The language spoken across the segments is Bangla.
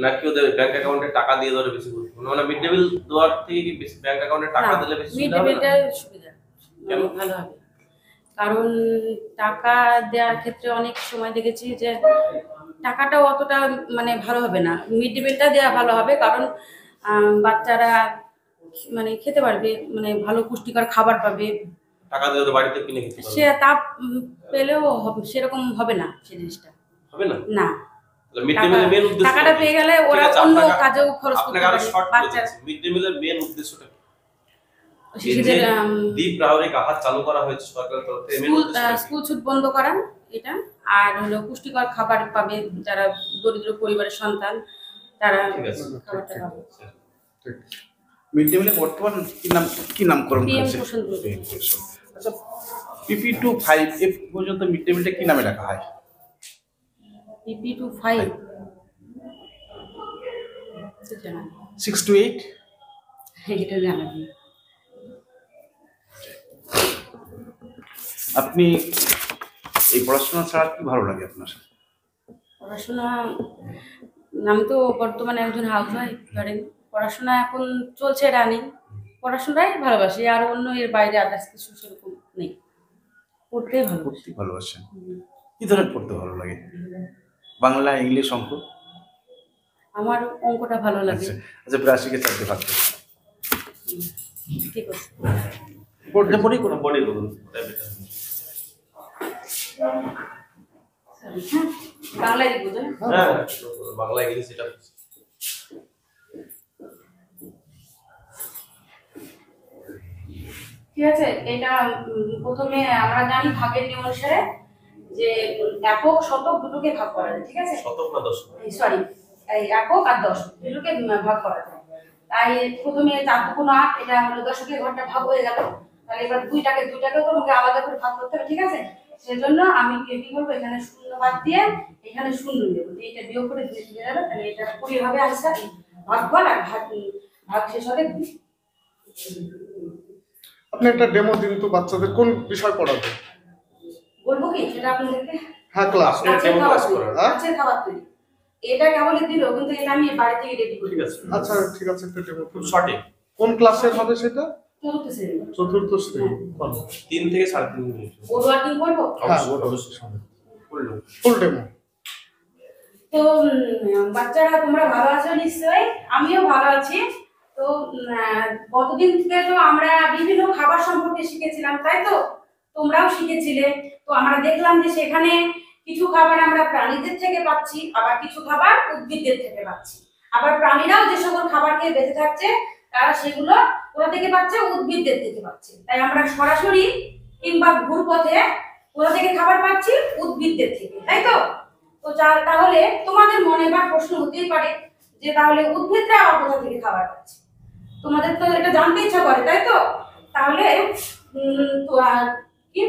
নাকি ওদের ব্যাংক অ্যাকাউন্টে টাকা দিয়ে ধরে বেশি গুরুত্বপূর্ণ? মানে মিড ডে মিল দেওয়ার থেকে কি বেশি ব্যাংক অ্যাকাউন্টে টাকা দিলে বেশি মিড সুবিধা ডে হবে না? মিলটা সুবিধা ভালো হবে, কারণ টাকা দেওয়ার ক্ষেত্রে অনেক সময় দেখেছি যে টাকাটাও অতটা মানে ভালো হবে না, মিড ডে মিলটা দেওয়া ভালো হবে, কারণ বাচ্চারা মানে খেতে পারবে, মানে ভালো পুষ্টিকর খাবার পাবে। টাকা দিয়ে ওদের বাড়িতে কিনে খেতে পারবে। সে তা পেলেও সেরকম হবে না, সেই জিনিসটা হবে না। না, মিড ডে মিলের মেন উদ্দেশ্য টাকাটা পেয়ে গেলে ওরা অন্য কাজেও খরচ করতে পারে। বাচ্চারা মিড ডে মিলের মেন উদ্দেশ্যটা শিশুদের দ্বীপ প্রাহরিক আহার চালু করা হয়েছে সরকারের তরফ থেকে। স্কুল ছুট বন্ধ করা এটা, আর হলো পুষ্টিকর খাবার পাবে যারা দরিদ্র পরিবারের সন্তান, তারা খাবারটা পাবে। মিড ডে মিলে বর্তমান কি নামকরণ করেছে? আচ্ছা, পিপি টু 5 এ পর্যন্ত মিড ডে মিলটা কি নামে রাখা হয়? পিপি টু 5 6 to 8 এটা জানা নেই। আপনি এই পড়াশোনা ছাড়া কি ভালো লাগে আপনার? পড়াশোনা, আমি তো বর্তমানে একজন হাউসওয়াইফ, ধরেন পড়াশোনা এখন চলছে রানিং, পড়াশোনাটাই ভালোবাসি, আর অন্য এর বাইরে আদার্স কিছু সেরকম নেই, পড়তেই ভালোবাসেন। কি ধরনের পড়তে ভালো লাগে? বাংলা, ইংলিশ, অঙ্ক? আমার অঙ্কটা ভালো লাগে। আচ্ছা, প্রাসিকে চারটে ভাগ করুন। ঠিক আছে, পড়ে কোনো বডি করুন। বাংলায় বুঝেন? হ্যাঁ, বাংলা ইংলিশ এটা ঠিক আছে। এটা প্রথমে আমরা জানি ভাগের নিয়ম অনুসারে যে একক শতক দুটোকে ভাগ করা যায়, ঠিক আছে? শতক না দশক? সরি, এই একক আর দশক দুটোকে ভাগ করা যায়। তাই প্রথমে 4 2 8, এটা হলো দশকের ঘরটা ভাগ হয়ে গেল। তাহলে এবার দুইটাকে তোমাকে আলাদা করে ভাগ করতে হবে, ঠিক আছে? সেজন্য আমি কি করবো, এখানে শূন্য বাদ দিয়ে এখানে শূন্য দেব, এটা বিয়োগ করে 2 দিয়ে যাবে, তাহলে এটা 20 হবে আনসার। ভাগফল আর ভাগ শেষ হবে 2। আপনি একটা ডেমো দিন তো, বাচ্চাদের কোন বিষয় পড়াবে? বলবো কি সেটা আপনাদেরকে? হ্যাঁ, ক্লাস খাবার তৈরি, এটা কেবলই দিল, কিন্তু এটা আমি বাড়ি থেকে রেডি করি। ঠিক আছে, আচ্ছা ঠিক আছে, একটা ডেমো খুব সঠিক। কোন ক্লাসের হবে সেটা? চতুর্থ শ্রেণী। 3 থেকে 3.5 মিনিট। ওর ওয়ার্কিং করবো? হ্যাঁ, ফুল ডেমো। তো বাচ্চারা তোমরা ভালো আছো নিশ্চয়ই, আমিও ভালো আছি। তো গতদিন থেকে তো আমরা বিভিন্ন খাবার সম্পর্কে শিখেছিলাম, তাই তো? তোমরাও শিখেছিলে। তো আমরা দেখলাম যে সেখানে কিছু খাবার আমরা প্রাণীদের থেকে পাচ্ছি, আবার কিছু খাবার উদ্ভিদদের থেকে পাচ্ছি। আবার প্রাণীরাও যে সকল খাবার খেয়ে বেঁচে থাকছে, তারা সেগুলো কোথা থেকে পাচ্ছে? উদ্ভিদদের থেকে পাচ্ছে। তাই আমরা সরাসরি কিংবা ঘুর পথে কোথা থেকে খাবার পাচ্ছি? উদ্ভিদদের থেকে, তাই তো? তো তাহলে তোমাদের মনে বা প্রশ্ন হতেই পারে যে তাহলে উদ্ভিদরা আবার কোথা থেকে খাবার পাচ্ছে? তোমাদের তো এটা জানতে ইচ্ছা করে, তাই তো? তাহলে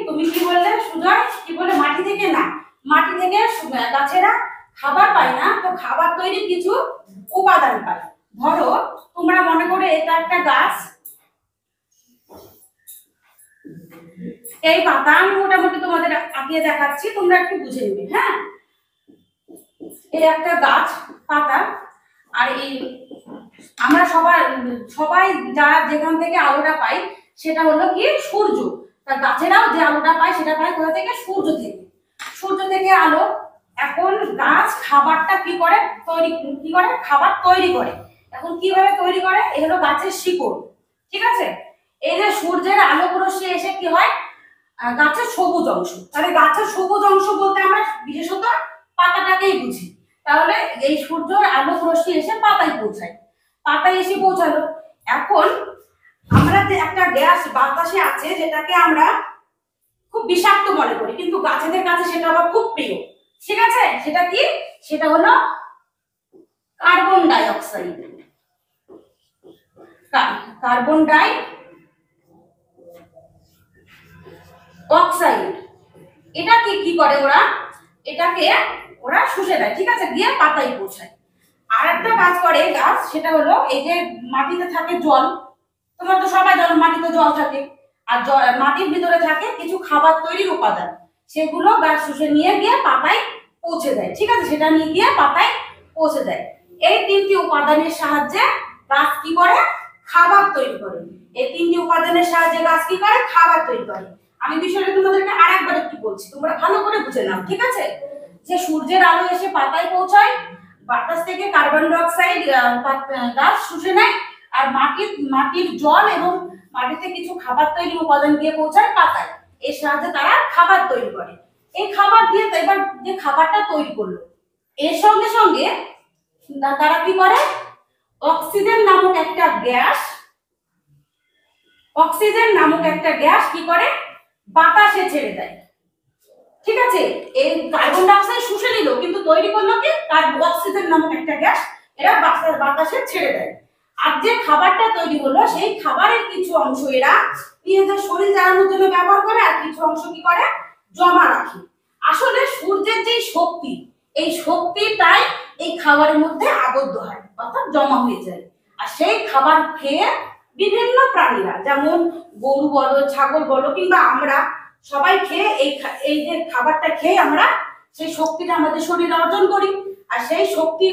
তুমি কি বললে সুজয়? কি বলে? মাটি থেকে না, মাটি থেকে গাছেরা খাবার পায় না, তো খাবার তৈরির কিছু উপাদান পায়। ধরো তোমরা মনে করে এটা একটা গাছ, এই পাতা আমি মোটামুটি তোমাদের আঁকিয়ে দেখাচ্ছি, তোমরা একটু বুঝে নেবে। হ্যাঁ, এই একটা গাছ পাতা, আর এই আমরা সবাই যারা যেখান থেকে আলোটা পাই সেটা হলো কি? সূর্য। তার গাছেরাও যে আলোটা পায় সেটা পায় কোথা থেকে? সূর্য থেকে। সূর্য থেকে আলো। এখন গাছ খাবারটা কি করে? খাবার তৈরি করে। এখন কিভাবে তৈরি করে? এই হলো গাছের শিকড়, ঠিক আছে? এই যে সূর্যের আলো রশ্মি এসে কি হয়? গাছের সবুজ অংশ। তাহলে গাছের সবুজ অংশ বলতে আমরা বিশেষত পাতাটাকেই বুঝি। তাহলে এই সূর্যের আলো রশ্মি এসে পাতায় পৌঁছায়, পাতায় এসে পৌঁছালো। এখন আমরা যে একটা গ্যাস বাতাসে আছে যেটাকে আমরা খুব বিষাক্ত মনে করি, কিন্তু গাছেদের কাছে সেটা আবার খুব প্রিয়, ঠিক আছে? সেটা কি? সেটা হলো carbon die oxide. Carbon die oxide এটাকে কি করে? এটাকে ওরা শুষে দেয়, ঠিক আছে? গিয়ে পাতায় পৌঁছায়। আর একটা কাজ করে গাছ, সেটা হলো এই যে মাটিতে থাকে জল, তোমরা তো সবাই জানো মাটিতে জল থাকে, আর মাটির ভিতরে থাকে কিছু খাবার তৈরির উপাদান, সেগুলো গাছ শুষে নিয়ে গিয়ে পাতায় পৌঁছে দেয়, ঠিক আছে? সেটা নিয়ে গিয়ে পাতায় পৌঁছে দেয়। এই তিনটি উপাদানের সাহায্যে গাছ কি করে? খাবার তৈরি করে। এই তিনটি উপাদানের সাহায্যে গাছ কি করে? খাবার তৈরি করে। আমি বিষয়টা তোমাদেরকে আরেকবার একটু বলছি, তোমরা ভালো করে বুঝে নাও, ঠিক আছে? যে সূর্যের আলো এসে পাতায় পৌঁছায়, বাতাস থেকে কার্বন ডাই অক্সাইড গাছ শুষে নেয়, আর মাটির জল এবং মাটিতে কিছু খাবার তৈরি উপাদান দিয়ে পৌঁছায় পাতায়। এর সাহায্যে তারা খাবার তৈরি করে। এই খাবার দিয়ে এবার যে খাবারটা তৈরি করলো, এর সঙ্গে সঙ্গে তারা কি করে? অক্সিজেন নামক একটা গ্যাস কি করে? বাতাসে ছেড়ে দেয়, ঠিক আছে? এই কার্বন ডাই অক্সাইড শুষে নিল, কিন্তু তৈরি করলো কি? অক্সিজেন নামক একটা গ্যাস এরা বাতাসে ছেড়ে দেয়। আর যে খাবারটা তৈরি হলো, সেই খাবারের কিছু অংশ এরা নিজেদের শরীর জ্বালানোর জন্য ব্যবহার করে, আর কিছু অংশ কি করে? জমা রাখে। আসলে সূর্যের যে শক্তি, এই শক্তিটাই এই খাবারের মধ্যে আবদ্ধ হয়, অর্থাৎ জমা হয়ে যায়। আর সেই খাবার খেয়ে বিভিন্ন প্রাণীরা, যেমন গরু বলো, ছাগল বলো, কিংবা আমরা সবাই খেয়ে এই যে খাবারটা খেয়ে আমরা সেই শক্তিটা আমাদের শরীরে অর্জন করি। আর সেই শক্তি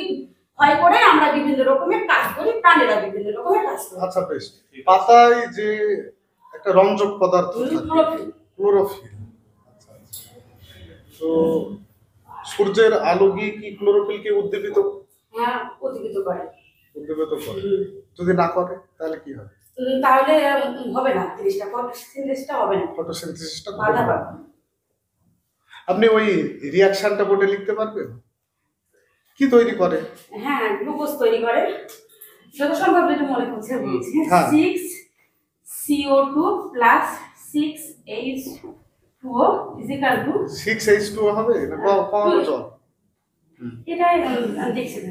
ক্ষয় করে আমরা বিভিন্ন রকমের কাজ করি, প্রাণীরা বিভিন্ন রকমের কাজ করে। আচ্ছা বেশ, পাতায় যে একটা রঞ্জক পদার্থ থাকে, ক্লোরোফিল। তো সূর্যের আলো গিয়ে কি ক্লোরোফিলকে উদ্দীপিত হ্যাঁ, উদ্দীপিত করে। করে? যদি না করে তাহলে কি হবে? তাহলে হবে না, ফটোসিনথেসিসটা হবে না, ফটোসিনথেসিসটা বাধা পাবে। আপনি ওই রিঅ্যাকশনটা বোর্ডে লিখতে পারবেন? কি তৈরি করে? হ্যাঁ, গ্লুকোজ তৈরি করে। যত সম্ভব যেটা মনে করছে বলছি, হ্যাঁ। 6CO2 plus 6H2O is equal to 6H2O হবে না কম জল? এটাই দেখছি না।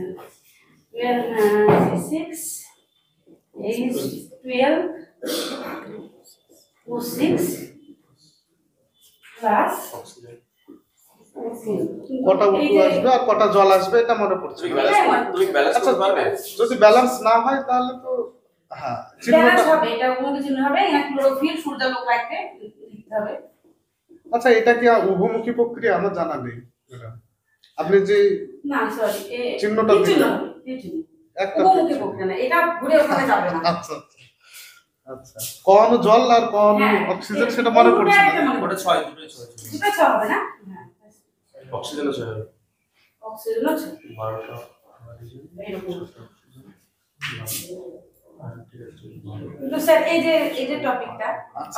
6H12 O6 প্লাস কটা উত্তর আসবে আর কটা জল আসবে এটা মনে পড়ছে না। তুমি ব্যালেন্স আচ্ছা, করতে পারবে? যদি ব্যালেন্স না হয় তাহলে তো হ্যাঁ ব্যালেন্স চিহ্নটা। হবে, এটা কোনো কিছু হবে না। ক্লোরোফিল সূর্যালোক রাখতে লিখতে হবে। আচ্ছা, এটা কি উভমুখী প্রক্রিয়া? আমার জানা নেই ম্যাডাম। আপনি যে না সরি, চিহ্নটা দিলেন। একটা উপমুখী প্রক্রিয়া না, এটা ঘুরে ওখানে যাবে না। আচ্ছা আচ্ছা, কোন জল আর কোন হ্যাঁ, অক্সিজেন সেটা মনে পড়ছে না। ওটা 6 দুটোই 6 দুটো ছ হবে না? হ্যাঁ, অক্সিজেনও 6 হবে। অক্সিজেনও ছ 12টা এরকম। কিন্তু স্যার এই যে টপিকটা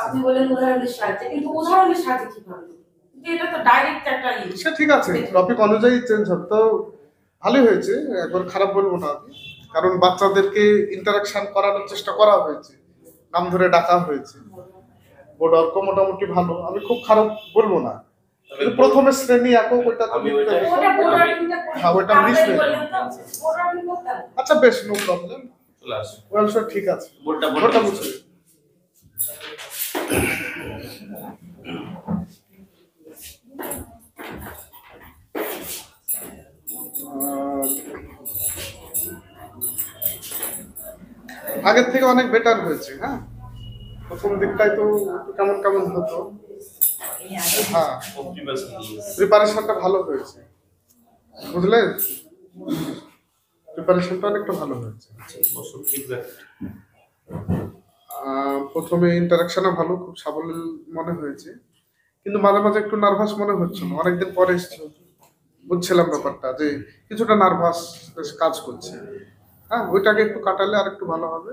আপনি বলেন উদাহরণের সাহায্যে, কিন্তু উদাহরণের সাহায্যে কিভাবে? কিন্তু এটা তো ডাইরেক্ট একটা সে ঠিক আছে, টপিক অনুযায়ী চেঞ্জ হবে তো ভালোই হয়েছে, একবার খারাপ বলবো না আমি। কারণ বাচ্চাদেরকে ইন্টারাকশন করানোর চেষ্টা করা হয়েছে, নাম ধরে ডাকা হয়েছে। বোর্ড অর্ক মোটামুটি ভালো, আমি খুব খারাপ বলবো না। কিন্তু প্রথমে শ্রেণী একক ওইটা তো আমি লিখতে ওইটা- হবে। ওটা বোর্ডারিংটা হ্যাঁ, ওটা মিস হয়ে গেল। বোর্ডারিং করতে হবে। আচ্ছা বেশ, নো প্রবলেম, চলে আসো। ওয়েল স্যার, ঠিক আছে। বোর্ডটা বোর্ডটা বুঝছি। আগের থেকে অনেক বেটার হয়েছে। হ্যাঁ, প্রথম দিকটাই তো একটু কেমন কেমন হতো। হ্যাঁ, প্রিপারেশনটা ভালো হয়েছে, বুঝলেন? প্রিপারেশনটা অনেকটা ভালো হয়েছে। ফিডব্যাক প্রথমে ইন্টারাকশনে ভালো, খুব সাবলীল মনে হয়েছে, কিন্তু মাঝে মাঝে একটু নার্ভাস মনে হচ্ছিল। অনেকদিন পরে এসেছিল, বুঝছিলাম ব্যাপারটা যে কিছুটা নার্ভাস কাজ করছে। হ্যাঁ, ওইটাকে একটু কাটালে আর একটু ভালো হবে।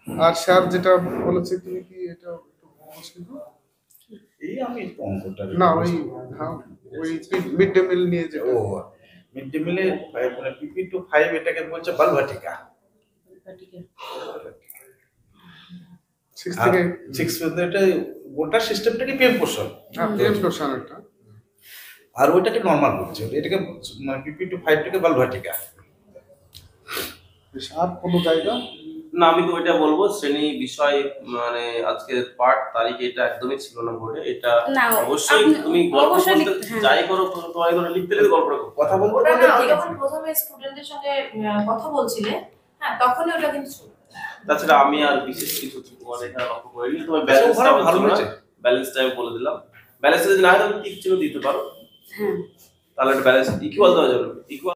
আর স্যার যেটা বলেছে, তুমি কি এটা একটু বলছিল? এই আমি অঙ্কটা না, ওই হ্যাঁ, ওই মিড ডে মিল নিয়ে যেটা। ও মিড ডে মিলে মানে পিপি টু 5 এটাকে বলছে বালভাটিকা। 6 থেকে 6 পর্যন্ত এটা গোটা সিস্টেমটাকে পিএম পোর্শন, হ্যাঁ, পিএম কোশ্চেন একটা। আর ওইটাকে নরমাল বলছে, এটাকে মানে পিপি টু 5 টাকে বালভাটিকা। বেশ, আর কোনো জায়গা? না, আমি তো ওইটা বলবো শ্রেণী বিষয় মানে আজকের পার্ট তারিখ এটা একদমই ছিল না বোর্ডে। এটা না, অবশ্যই আপনি- তুমি গল্প অবশ্যই করতে হ্যাঁ। যাই করো, তোমার করে লিখতে লিখতে গল্পটা করো। কথা বলতে ওটা বলতে না, ঠিক যখন আছে। প্রথমে স্টুডেন্টদের সঙ্গে কথা বলছিলে, হ্যাঁ তখনই ওটা কিন্তু ছিল। তাছাড়া আমি আর বিশেষ কিছু তোমার এখানে লক্ষ্য করিনি। তোমার আচ্ছা, ব্যালেন্স ভালো ভালো হয়েছে। ব্যালেন্সটা আমি বলে দিলাম। ব্যালেন্স যদি না হয় তাহলে টিক চিহ্ন দিতে পারো, হ্যাঁ, তাহলে ব্যালেন্স ইকুয়াল দেওয়া যাবে। ইকুয়াল